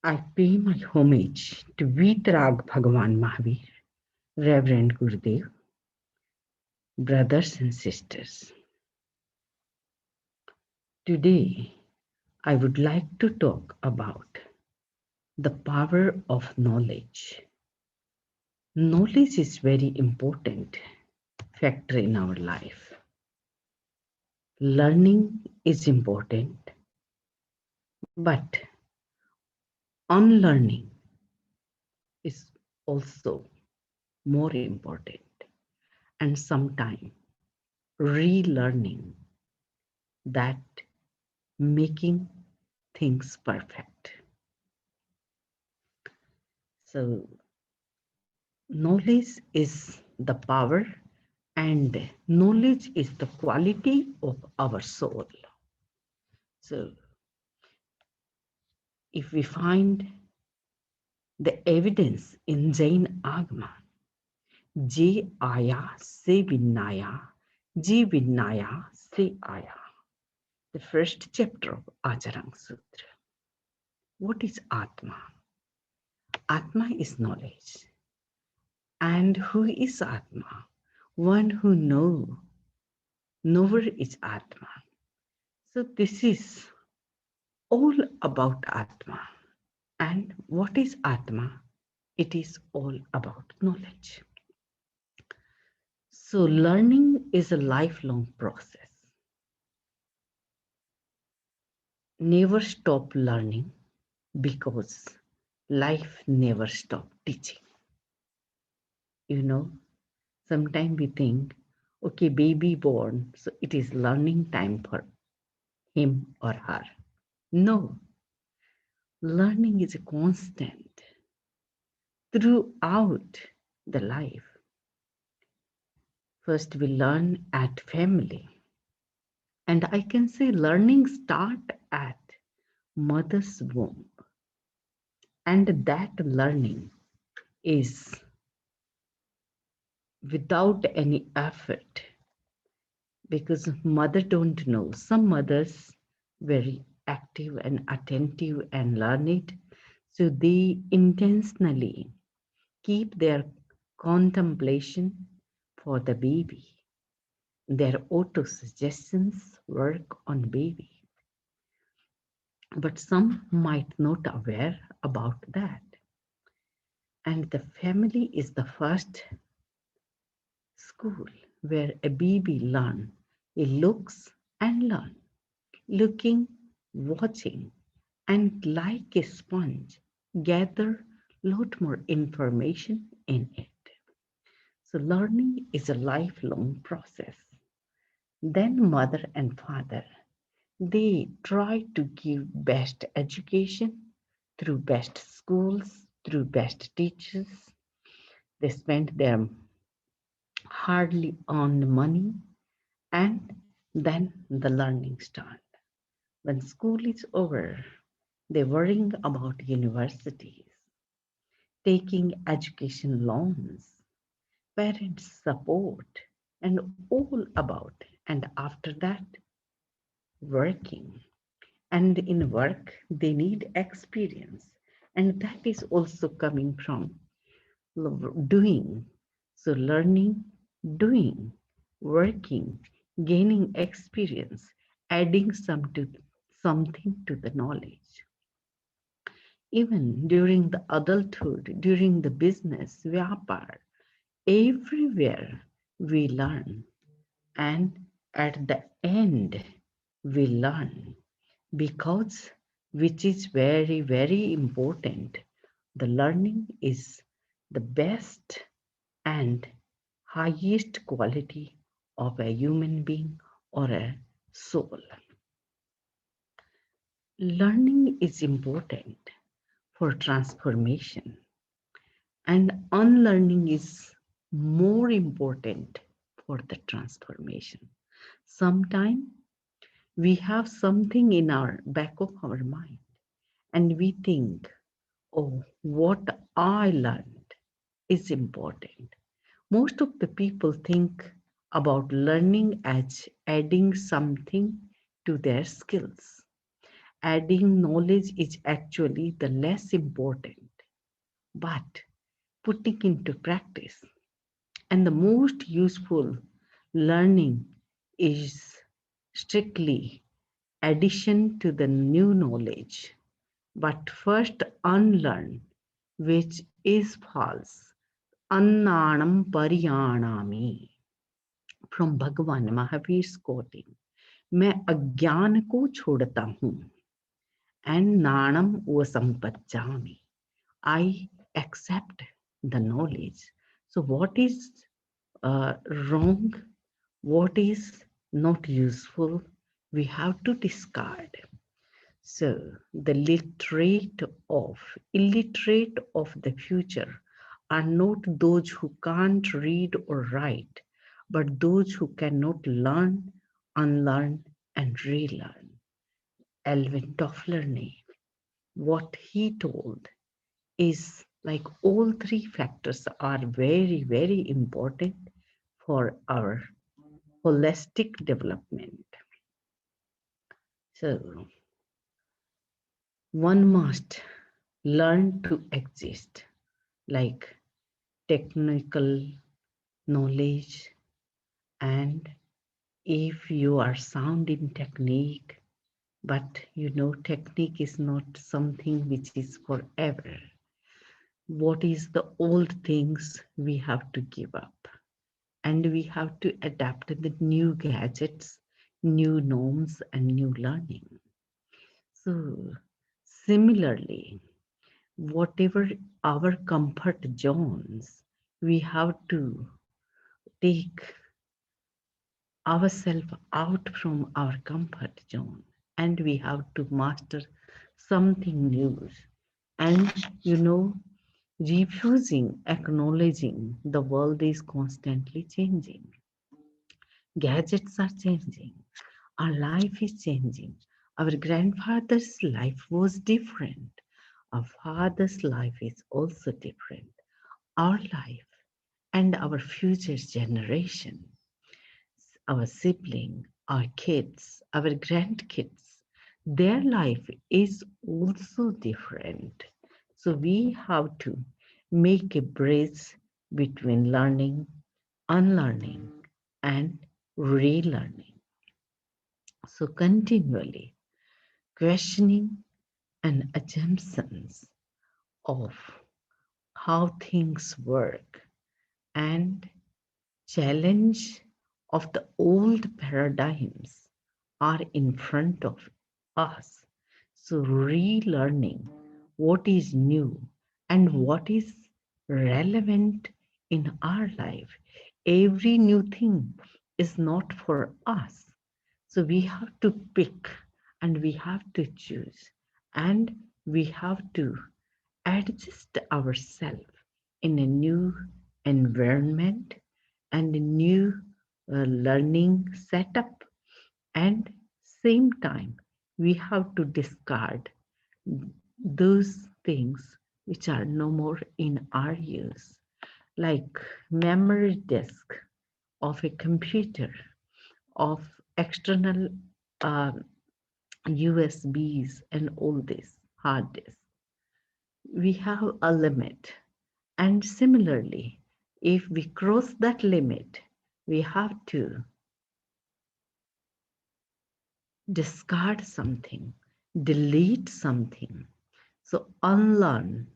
I pay my homage to Vitrag Bhagavan Mahavir, Reverend Gurudev, brothers and sisters. Today, I would like to talk about the power of knowledge. Knowledge is very important factor in our life. Learning is important, but unlearning is also more important. And sometimes relearning that making things perfect. So, knowledge is the power, and knowledge is the quality of our soul. So, if we find the evidence in Jain Agama, Je Aya Se Vinaya, Je Vinaya Se Aya, the first chapter of Acharang Sutra. What is Atma? Atma is knowledge. And who is Atma? One who knower is Atma. So this is all about Atma. And what is Atma? It is all about knowledge. So learning is a lifelong process. Never stop learning because life never stop teaching. You know, sometimes we think, okay, baby born, so it is learning time for him or her. No, learning is a constant throughout the life. First, we learn at family. And I can say learning start at mother's womb. And that learning is without any effort because mother don't know. Some mothers very active and attentive and learn it. So they intentionally keep their contemplation for the baby. Their auto suggestions work on baby. But some might not aware about that. And the family is the first school where a baby learn. It looks and learn, looking, watching, and like a sponge, gather lot more information in it. So learning is a lifelong process. Then mother and father, they try to give best education through best schools, through best teachers. They spend their hardly earned money and then the learning start. When school is over, they're worrying about universities, taking education loans, parents support, and all about. And after that, working. And in work, they need experience. And that is also coming from doing. So learning, doing, working, gaining experience, adding something to the knowledge. Even during the adulthood, during the business, vyapar, everywhere we learn. And at the end, we learn because which is very, very important. The learning is the best and highest quality of a human being or a soul. Learning is important for transformation, and unlearning is more important for the transformation. Sometimes we have something in our back of our mind and we think, oh, what I learned is important. Most of the people think about learning as adding something to their skills. Adding knowledge is actually the less important, but putting into practice. And the most useful learning is strictly addition to the new knowledge. But first unlearn, which is false. Annanam pariyanami. From Bhagavan Mahavir's quoting. मैं अज्ञान को छोड़ता हूँ and nanam vasampachami. I accept the knowledge. So what is wrong, what is not useful, we have to discard. So the illiterate of the future are not those who can't read or write, but those who cannot learn, unlearn, and relearn. Alvin Toffler, what he told is like all three factors are very, very important for our holistic development. So one must learn to exist, like technical knowledge, and if you are sound in technique, but technique is not something which is forever. What is the old things we have to give up, and we have to adapt to the new gadgets, new norms, and new learning. So similarly, whatever our comfort zones, we have to take ourselves out from our comfort zone, and we have to master something new. And refusing acknowledging the world is constantly changing. Gadgets are changing. Our life is changing. Our grandfather's life was different. Our father's life is also different. Our life and our future generation, our sibling, our kids, our grandkids, their life is also different. So we have to make a bridge between learning, unlearning, and relearning. So continually questioning and assumptions of how things work and challenge of the old paradigms are in front of us. So, relearning what is new and what is relevant in our life. Every new thing is not for us. So, we have to pick and we have to choose and we have to adjust ourselves in a new environment and a new learning setup, and same time we have to discard those things which are no more in our use, like memory disk of a computer, of external USBs and all this hard disk. We have a limit. And similarly, if we cross that limit, we have to discard something, delete something. So, unlearn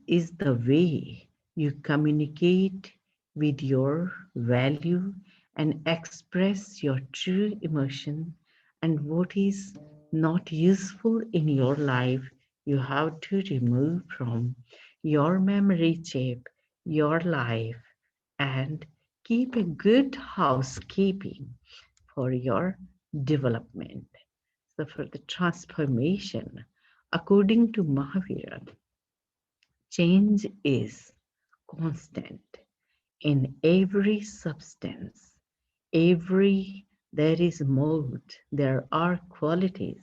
is the way you communicate with your value and express your true emotion, and what is not useful in your life. You have to remove from your memory chip, your life, and keep a good housekeeping for your development. So, for the transformation, according to Mahavira, change is constant in every substance. Every there is mode, there are qualities.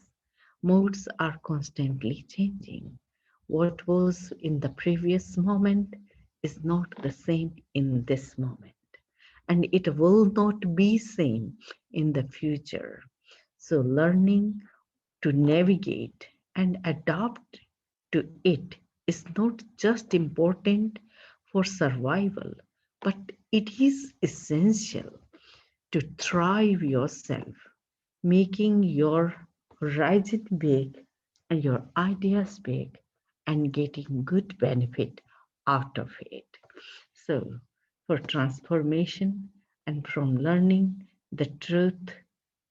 Modes are constantly changing. What was in the previous moment is not the same in this moment, and it will not be same in the future. So learning to navigate and adapt to it is not just important for survival, but it is essential to thrive yourself, making your horizon big and your ideas big and getting good benefit out of it. So, for transformation and from learning the truth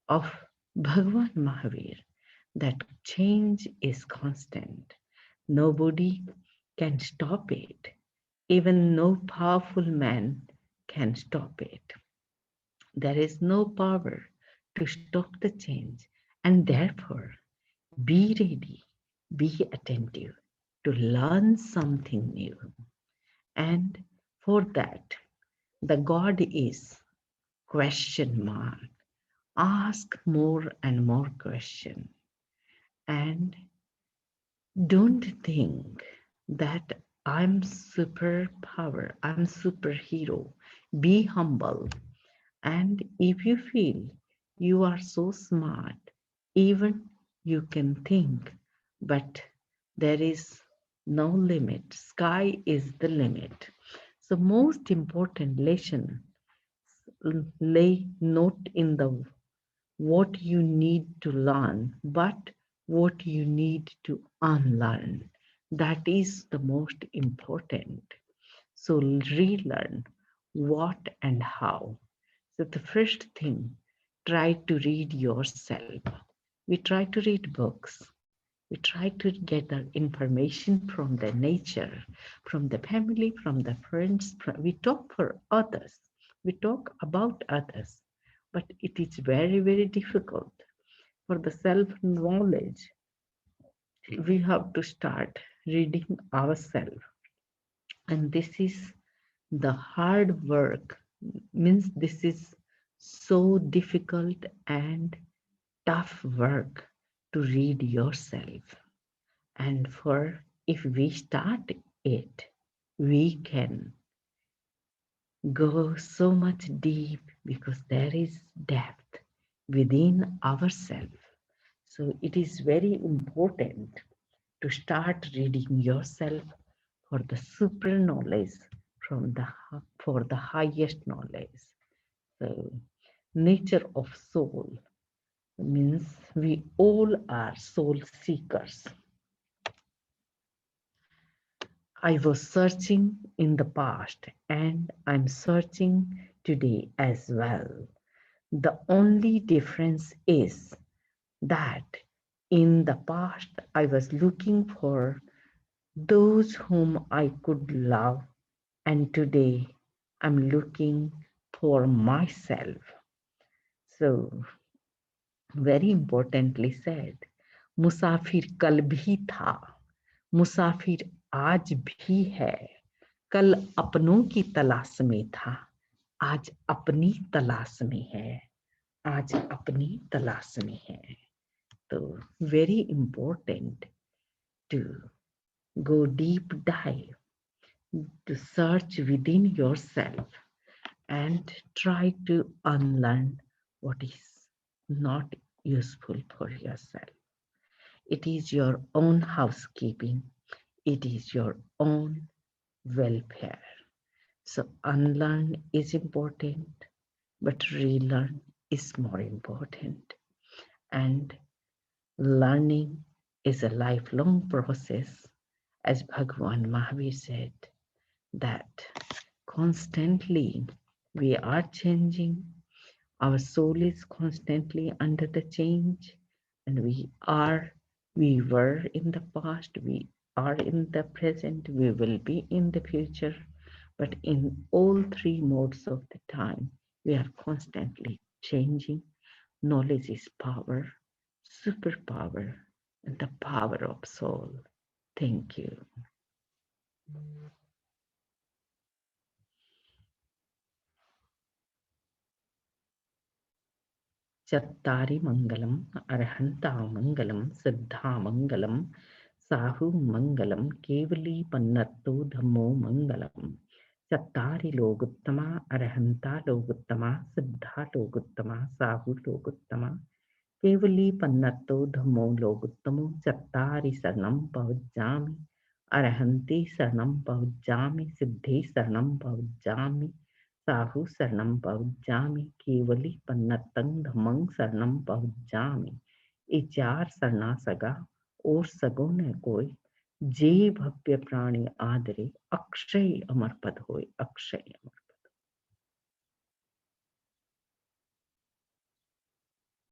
of Bhagwan Mahavir, that change is constant. Nobody can stop it. Even no powerful man can stop it. There is no power to stop the change, and therefore be ready, be attentive to learn something new. And for that, the God is question mark. Ask more and more question, and don't think that I'm superpower, I'm superhero. Be humble. And if you feel you are so smart, even you can think, but there is no limit. Sky is the limit. So most important lesson lay not in the what you need to learn, but what you need to unlearn. That is the most important. So relearn what and how. So the first thing, try to read yourself. We try to read books. We try to gather information from the nature, from the family, from the friends. We talk for others. We talk about others. But it is very, very difficult for the self knowledge. We have to start reading ourselves. And this is the hard work, means this is so difficult and tough work to read yourself. And for if we start it, we can go so much deep because there is depth within ourselves. So it is very important to start reading yourself for the super knowledge from the for the highest knowledge. So nature of soul means we all are soul seekers. I was searching in the past and I'm searching today as well. The only difference is that in the past I was looking for those whom I could love, and today I'm looking for myself. So, very importantly said, मुसाफिर कल भी था, मुसाफिर आज भी है, कल अपनों की तलाश में था, आज अपनी तलाश में है, आज अपनी तलाश में है. So very important to go deep dive, to search within yourself and try to unlearn what is not useful for yourself. It is your own housekeeping, it is your own welfare. So, unlearn is important, but relearn is more important. And learning is a lifelong process, as Bhagwan Mahavir said, that constantly we are changing. Our soul is constantly under the change, and we were in the past, we are in the present, we will be in the future. But in all three modes of the time, we are constantly changing. Knowledge is power, superpower, and the power of soul. Thank you. चत्तारि मङ्गलम् अर्हन्ता मङ्गलं सिद्धा मङ्गलं साहु मङ्गलं केवली पन्नत्तु धम्मो मङ्गलम् चत्तारि लोगुत्तमा अर्हन्ता लोगुत्तमा सिद्धा लोगुत्तमा साहु लोगुत्तमा केवली पन्नतो धम्मो लोगोत्तमो चत्तारि शरणं पवज्जामि अरहन्ति शरणं पवज्जामि सिद्धि शरणं पवज्जामि साहु शरणं पवज्जामि केवली पन्नतं धम्मं शरणं पवज्जामि ये चार शरणा सगा और सगो न कोई जे भव्य प्राणी आदरे अक्षय अमर पद होय अक्षय